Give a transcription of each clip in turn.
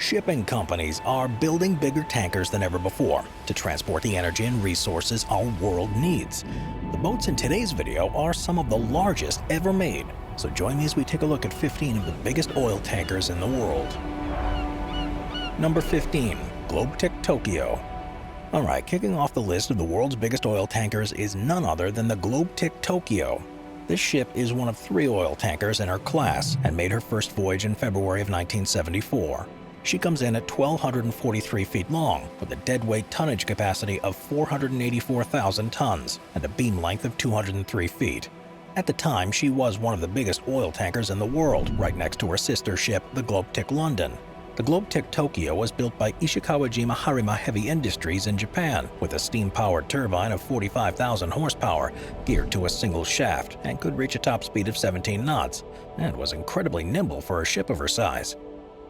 Shipping companies are building bigger tankers than ever before to transport the energy and resources our world needs. The boats in today's video are some of the largest ever made, so join me as we take a look at 15 of the biggest oil tankers in the world. Number 15. Globetic Tokyo. Alright, kicking off the list of the world's biggest oil tankers is none other than the Globetic Tokyo. This ship is one of 3 oil tankers in her class and made her first voyage in February of 1974. She comes in at 1,243 feet long, with a deadweight tonnage capacity of 484,000 tons and a beam length of 203 feet. At the time, she was one of the biggest oil tankers in the world, right next to her sister ship, the Globetic London. The Globetic Tokyo was built by Ishikawajima Harima Heavy Industries in Japan, with a steam-powered turbine of 45,000 horsepower, geared to a single shaft, and could reach a top speed of 17 knots, and was incredibly nimble for a ship of her size.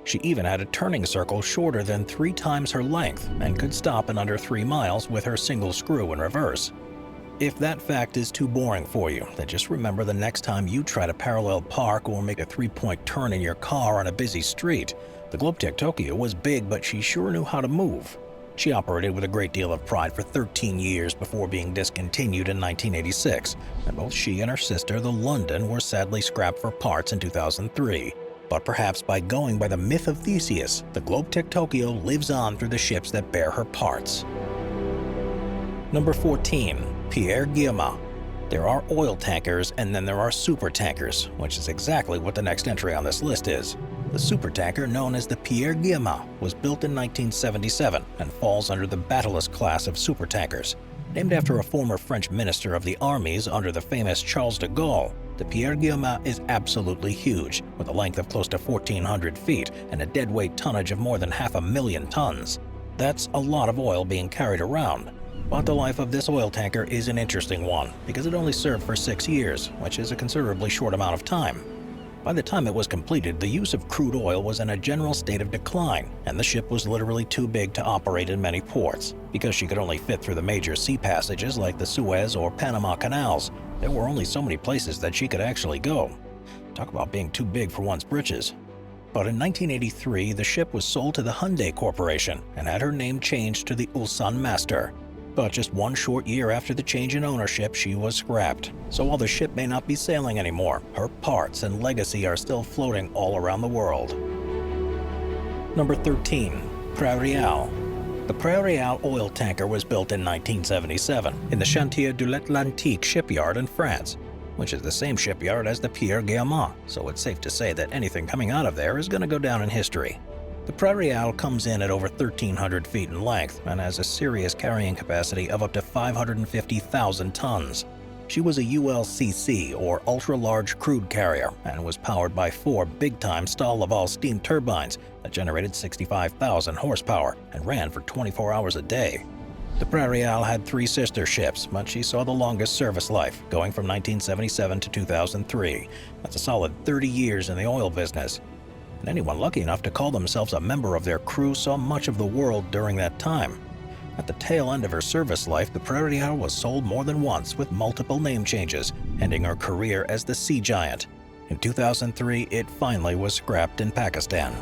She even had a turning circle shorter than 3 times her length, and could stop in under 3 miles with her single screw in reverse. If that fact is too boring for you, then just remember the next time you try to parallel park or make a 3-point turn in your car on a busy street. The Globetic Tokyo was big, but she sure knew how to move. She operated with a great deal of pride for 13 years before being discontinued in 1986, and both she and her sister, the London, were sadly scrapped for parts in 2003. But perhaps by going by the myth of Theseus, the Globetic Tokyo lives on through the ships that bear her parts. Number 14. Pierre Guillemot. There are oil tankers and then there are supertankers, which is exactly what the next entry on this list is. The supertanker, known as the Pierre Guillemot, was built in 1977 and falls under the Battleless class of supertankers. Named after a former French minister of the armies under the famous Charles de Gaulle, the Pierre Guillemot is absolutely huge, with a length of close to 1,400 feet and a deadweight tonnage of more than 500,000 tons. That's a lot of oil being carried around. But the life of this oil tanker is an interesting one, because it only served for 6 years, which is a considerably short amount of time. By the time it was completed, the use of crude oil was in a general state of decline, and the ship was literally too big to operate in many ports. Because she could only fit through the major sea passages like the Suez or Panama canals, there were only so many places that she could actually go. Talk about being too big for one's britches. But in 1983, the ship was sold to the Hyundai Corporation and had her name changed to the Ulsan Master. But just 1 short year after the change in ownership, she was scrapped. So while the ship may not be sailing anymore, her parts and legacy are still floating all around the world. Number 13. Prairial. The Prairial oil tanker was built in 1977 in the Chantier de l'Atlantique shipyard in France, which is the same shipyard as the Pierre Guillemot, so it's safe to say that anything coming out of there is going to go down in history. The Prairial comes in at over 1,300 feet in length and has a serious carrying capacity of up to 550,000 tons. She was a ULCC, or ultra-large crude carrier, and was powered by 4 big-time Stahl-Laval steam turbines that generated 65,000 horsepower and ran for 24 hours a day. The Prairial had 3 sister ships, but she saw the longest service life, going from 1977 to 2003. That's a solid 30 years in the oil business. And anyone lucky enough to call themselves a member of their crew saw much of the world during that time. At the tail end of her service life, the Prairial was sold more than once with multiple name changes, ending her career as the Sea Giant. In 2003, it finally was scrapped in Pakistan.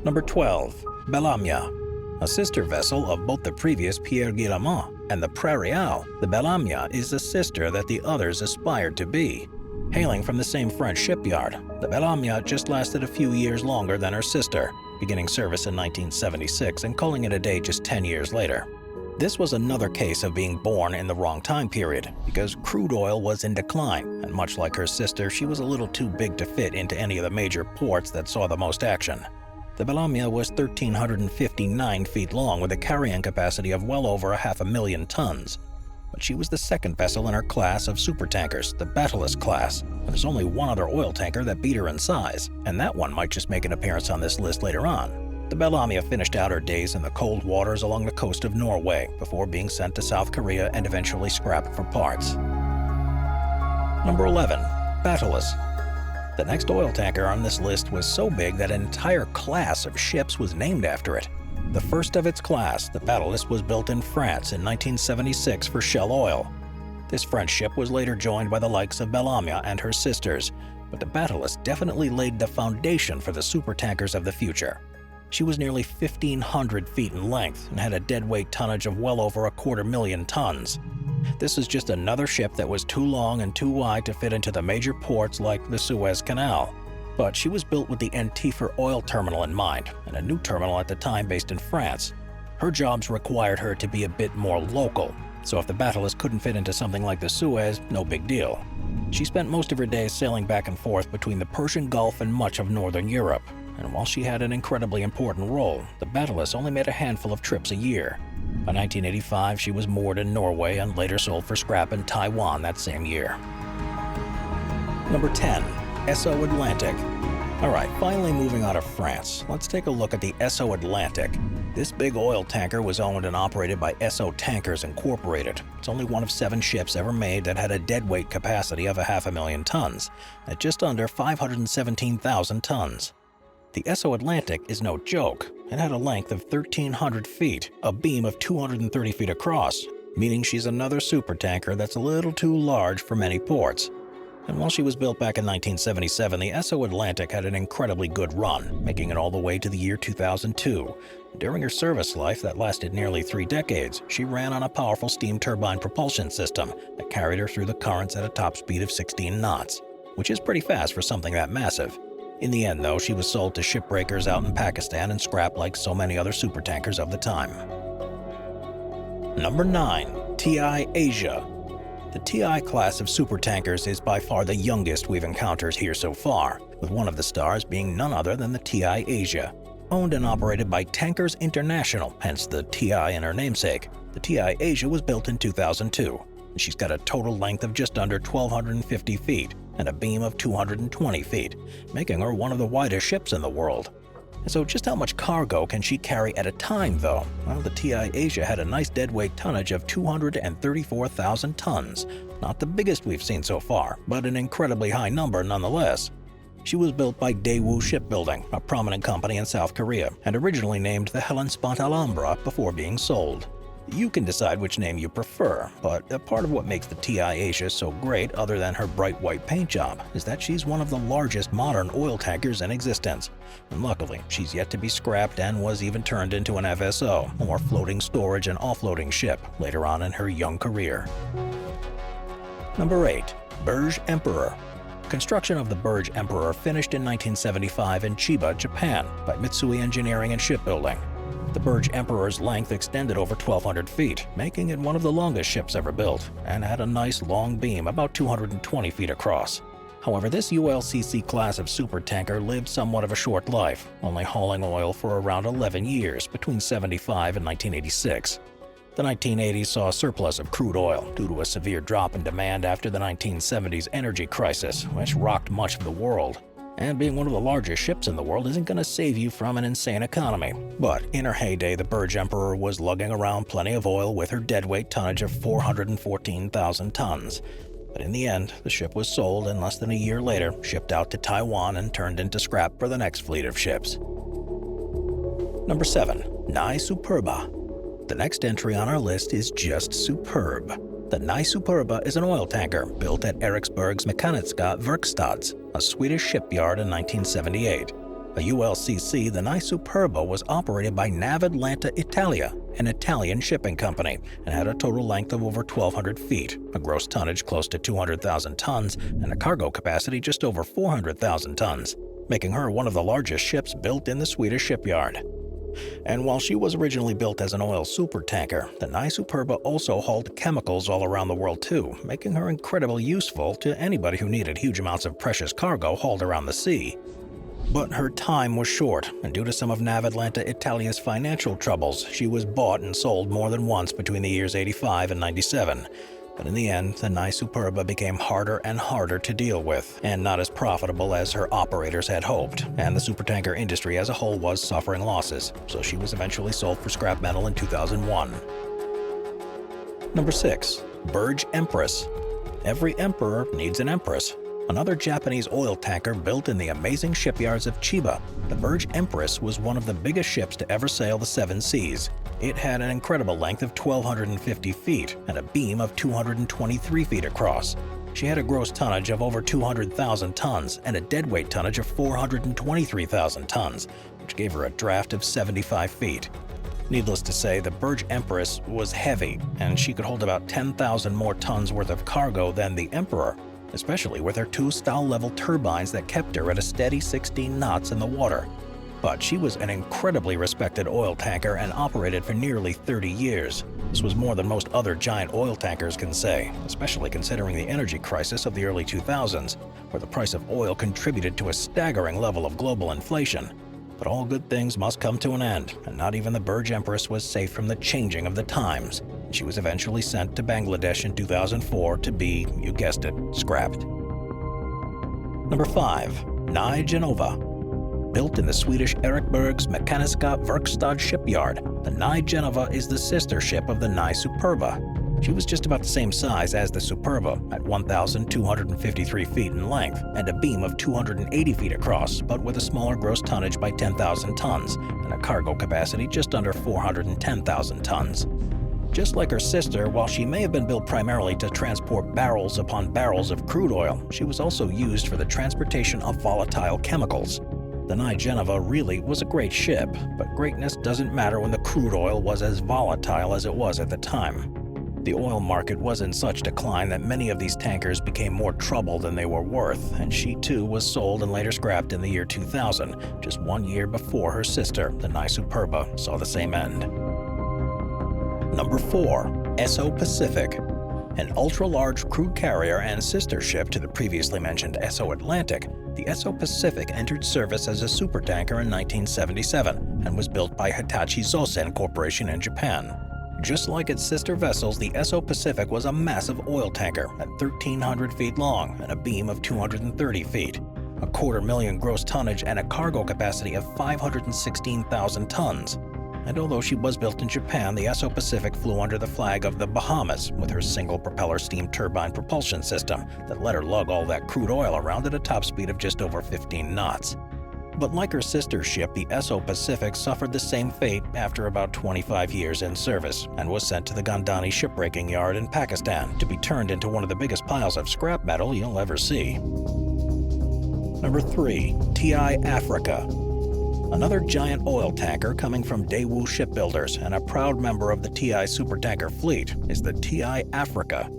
Number 12. Bellamia. A sister vessel of both the previous Pierre Guillemot and the Prairial, the Bellamia is the sister that the others aspired to be. Hailing from the same French shipyard, the Bellamia just lasted a few years longer than her sister, beginning service in 1976 and calling it a day just 10 years later. This was another case of being born in the wrong time period, because crude oil was in decline, and much like her sister, she was a little too big to fit into any of the major ports that saw the most action. The Bellamia was 1,359 feet long with a carrying capacity of well over 500,000 tons. But she was the second vessel in her class of supertankers, the Battleless class, and there's only one other oil tanker that beat her in size, and that one might just make an appearance on this list later on. The Bellamia finished out her days in the cold waters along the coast of Norway before being sent to South Korea and eventually scrapped for parts. Number 11. Battleless. The next oil tanker on this list was so big that an entire class of ships was named after it. The first of its class, the Battleless, was built in France in 1976 for Shell Oil. This French ship was later joined by the likes of Bellamia and her sisters, but the Battleless definitely laid the foundation for the supertankers of the future. She was nearly 1,500 feet in length and had a deadweight tonnage of well over 250,000 tons. This is just another ship that was too long and too wide to fit into the major ports like the Suez Canal. But she was built with the Antifer oil terminal in mind, and a new terminal at the time based in France. Her jobs required her to be a bit more local, so if the Battleless couldn't fit into something like the Suez, no big deal. She spent most of her days sailing back and forth between the Persian Gulf and much of northern Europe, and while she had an incredibly important role, the Battleless only made a handful of trips a year. By 1985, she was moored in Norway and later sold for scrap in Taiwan that same year. Number 10. Esso Atlantic. Alright, finally moving out of France, let's take a look at the Esso Atlantic. This big oil tanker was owned and operated by Esso Tankers Incorporated. It's only one of 7 ships ever made that had a deadweight capacity of 500,000 tons, at just under 517,000 tons. The Esso Atlantic is no joke. It had a length of 1,300 feet, a beam of 230 feet across, meaning she's another supertanker that's a little too large for many ports. And while she was built back in 1977, the Esso Atlantic had an incredibly good run, making it all the way to the year 2002. During her service life that lasted nearly 3 decades, she ran on a powerful steam turbine propulsion system that carried her through the currents at a top speed of 16 knots, which is pretty fast for something that massive. In the end, though, she was sold to shipbreakers out in Pakistan and scrapped like so many other supertankers of the time. Number 9. TI Asia. The TI class of supertankers is by far the youngest we've encountered here so far, with one of the stars being none other than the TI Asia. Owned and operated by Tankers International, hence the TI in her namesake, the TI Asia was built in 2002. And she's got a total length of just under 1,250 feet and a beam of 220 feet, making her one of the widest ships in the world. And so just how much cargo can she carry at a time, though? Well, the TI Asia had a nice deadweight tonnage of 234,000 tons. Not the biggest we've seen so far, but an incredibly high number nonetheless. She was built by Daewoo Shipbuilding, a prominent company in South Korea, and originally named the Hellespont Alhambra before being sold. You can decide which name you prefer, but a part of what makes the TI Asia so great, other than her bright white paint job, is that she's one of the largest modern oil tankers in existence. And luckily, she's yet to be scrapped and was even turned into an FSO, or floating storage and offloading ship, later on in her young career. Number 8. Burj Emperor. Construction of the Burj Emperor finished in 1975 in Chiba, Japan, by Mitsui Engineering and Shipbuilding. The Burj Emperor's length extended over 1,200 feet, making it one of the longest ships ever built, and had a nice long beam about 220 feet across. However, this ULCC class of supertanker lived somewhat of a short life, only hauling oil for around 11 years between 1975 and 1986. The 1980s saw a surplus of crude oil due to a severe drop in demand after the 1970s energy crisis, which rocked much of the world. And being one of the largest ships in the world isn't going to save you from an insane economy. But in her heyday, the Burj Emperor was lugging around plenty of oil with her deadweight tonnage of 414,000 tons. But in the end, the ship was sold and less than a year later shipped out to Taiwan and turned into scrap for the next fleet of ships. Number 7. Nai Superba. The next entry on our list is just superb. The Nai Superba is an oil tanker built at Eriksberg's Mekaniska Verkstads, a Swedish shipyard in 1978. A ULCC, the Nai Superba was operated by Nav Atlanta Italia, an Italian shipping company, and had a total length of over 1,200 feet, a gross tonnage close to 200,000 tons, and a cargo capacity just over 400,000 tons, making her one of the largest ships built in the Swedish shipyard. And while she was originally built as an oil supertanker, the Nai Superba also hauled chemicals all around the world too, making her incredibly useful to anybody who needed huge amounts of precious cargo hauled around the sea. But her time was short, and due to some of Nav Atlanta Italia's financial troubles, she was bought and sold more than once between the years 85 and 97. But in the end, the Nai Superba became harder and harder to deal with, and not as profitable as her operators had hoped, and the supertanker industry as a whole was suffering losses, so she was eventually sold for scrap metal in 2001. Number 6. Burj Empress. Every emperor needs an empress. Another Japanese oil tanker built in the amazing shipyards of Chiba, the Burj Empress was one of the biggest ships to ever sail the 7 seas. It had an incredible length of 1,250 feet and a beam of 223 feet across. She had a gross tonnage of over 200,000 tons and a deadweight tonnage of 423,000 tons, which gave her a draft of 75 feet. Needless to say, the Burj Empress was heavy, and she could hold about 10,000 more tons worth of cargo than the Emperor, especially with her two style-level turbines that kept her at a steady 16 knots in the water. But she was an incredibly respected oil tanker and operated for nearly 30 years. This was more than most other giant oil tankers can say, especially considering the energy crisis of the early 2000s, where the price of oil contributed to a staggering level of global inflation. But all good things must come to an end, and not even the Burj Empress was safe from the changing of the times. She was eventually sent to Bangladesh in 2004 to be, you guessed it, scrapped. Number 5. Nye Genova. Built in the Swedish Eriksbergs Mekaniska Verkstad shipyard, the Nye Genova is the sister ship of the Nye Superba. She was just about the same size as the Superba, at 1,253 feet in length and a beam of 280 feet across, but with a smaller gross tonnage by 10,000 tons and a cargo capacity just under 410,000 tons. Just like her sister, while she may have been built primarily to transport barrels upon barrels of crude oil, she was also used for the transportation of volatile chemicals. The Nye Genova really was a great ship, but greatness doesn't matter when the crude oil was as volatile as it was at the time. The oil market was in such decline that many of these tankers became more trouble than they were worth, and she too was sold and later scrapped in the year 2000, just 1 year before her sister, the Nye Superba, saw the same end. Number 4. Esso Pacific. An ultra-large crude carrier and sister ship to the previously mentioned Esso Atlantic, the Esso Pacific entered service as a supertanker in 1977 and was built by Hitachi Zosen Corporation in Japan. Just like its sister vessels, the Esso Pacific was a massive oil tanker at 1,300 feet long and a beam of 230 feet, a 250,000 gross tonnage and a cargo capacity of 516,000 tons. And although she was built in Japan, the Esso Pacific flew under the flag of the Bahamas with her single-propeller steam turbine propulsion system that let her lug all that crude oil around at a top speed of just over 15 knots. But like her sister ship, the Esso Pacific suffered the same fate after about 25 years in service and was sent to the Gondani shipbreaking yard in Pakistan to be turned into one of the biggest piles of scrap metal you'll ever see. Number 3. TI Africa. Another giant oil tanker coming from Daewoo Shipbuilders and a proud member of the TI supertanker fleet is the TI Africa.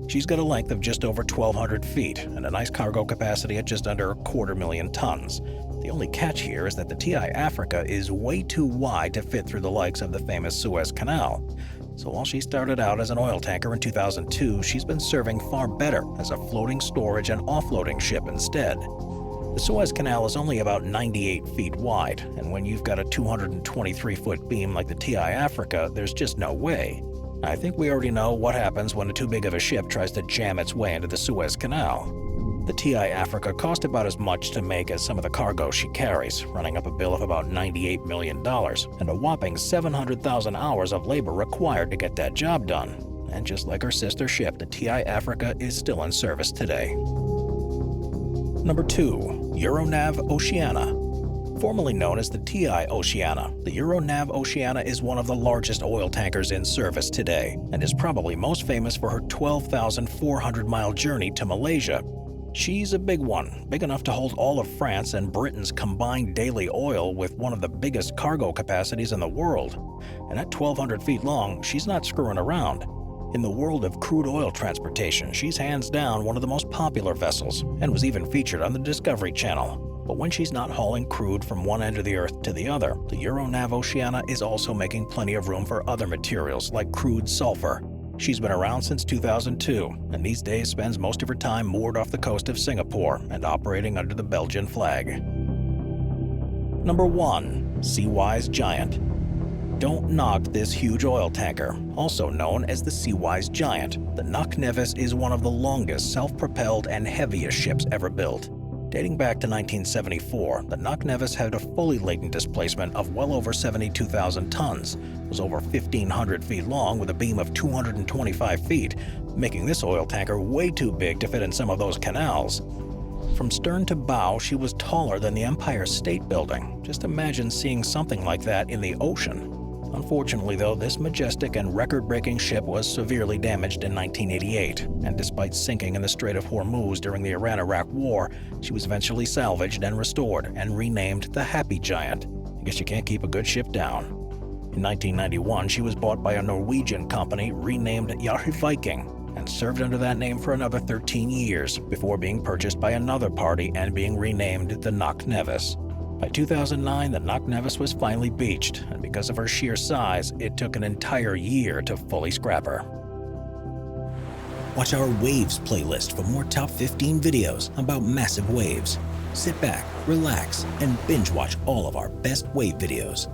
She's got a length of just over 1,200 feet and a nice cargo capacity at just under 250,000 tons. The only catch here is that the TI Africa is way too wide to fit through the likes of the famous Suez Canal. So while she started out as an oil tanker in 2002, she's been serving far better as a floating storage and offloading ship instead. The Suez Canal is only about 98 feet wide, and when you've got a 223-foot beam like the TI Africa, there's just no way. I think we already know what happens when too big of a ship tries to jam its way into the Suez Canal. The TI Africa cost about as much to make as some of the cargo she carries, running up a bill of about $98 million, and a whopping 700,000 hours of labor required to get that job done. And just like her sister ship, the TI Africa is still in service today. Number 2. Euronav Oceania. Formerly known as the TI Oceania, the Euronav Oceania is one of the largest oil tankers in service today, and is probably most famous for her 12,400-mile journey to Malaysia. She's a big one, big enough to hold all of France and Britain's combined daily oil with one of the biggest cargo capacities in the world. And at 1,200 feet long, she's not screwing around. In the world of crude oil transportation, she's hands down one of the most popular vessels, and was even featured on the Discovery Channel. But when she's not hauling crude from one end of the Earth to the other, the Euronav Oceania is also making plenty of room for other materials like crude sulfur. She's been around since 2002, and these days spends most of her time moored off the coast of Singapore and operating under the Belgian flag. Number 1. Seawise Giant. Don't knock this huge oil tanker, also known as the Seawise Giant. The Knock Nevis is one of the longest self-propelled and heaviest ships ever built. Dating back to 1974, the Knock Nevis had a fully laden displacement of well over 72,000 tons, was over 1,500 feet long with a beam of 225 feet, making this oil tanker way too big to fit in some of those canals. From stern to bow, she was taller than the Empire State Building. Just imagine seeing something like that in the ocean. Unfortunately, though, this majestic and record-breaking ship was severely damaged in 1988, and despite sinking in the Strait of Hormuz during the Iran-Iraq War, she was eventually salvaged and restored and renamed the Happy Giant. I guess you can't keep a good ship down. In 1991, she was bought by a Norwegian company renamed Yahi Viking, and served under that name for another 13 years before being purchased by another party and being renamed the Knock Nevis. By 2009, the Knock Nevis was finally beached, and because of her sheer size, it took an entire year to fully scrap her. Watch our Waves playlist for more top 15 videos about massive waves. Sit back, relax, and binge watch all of our best wave videos.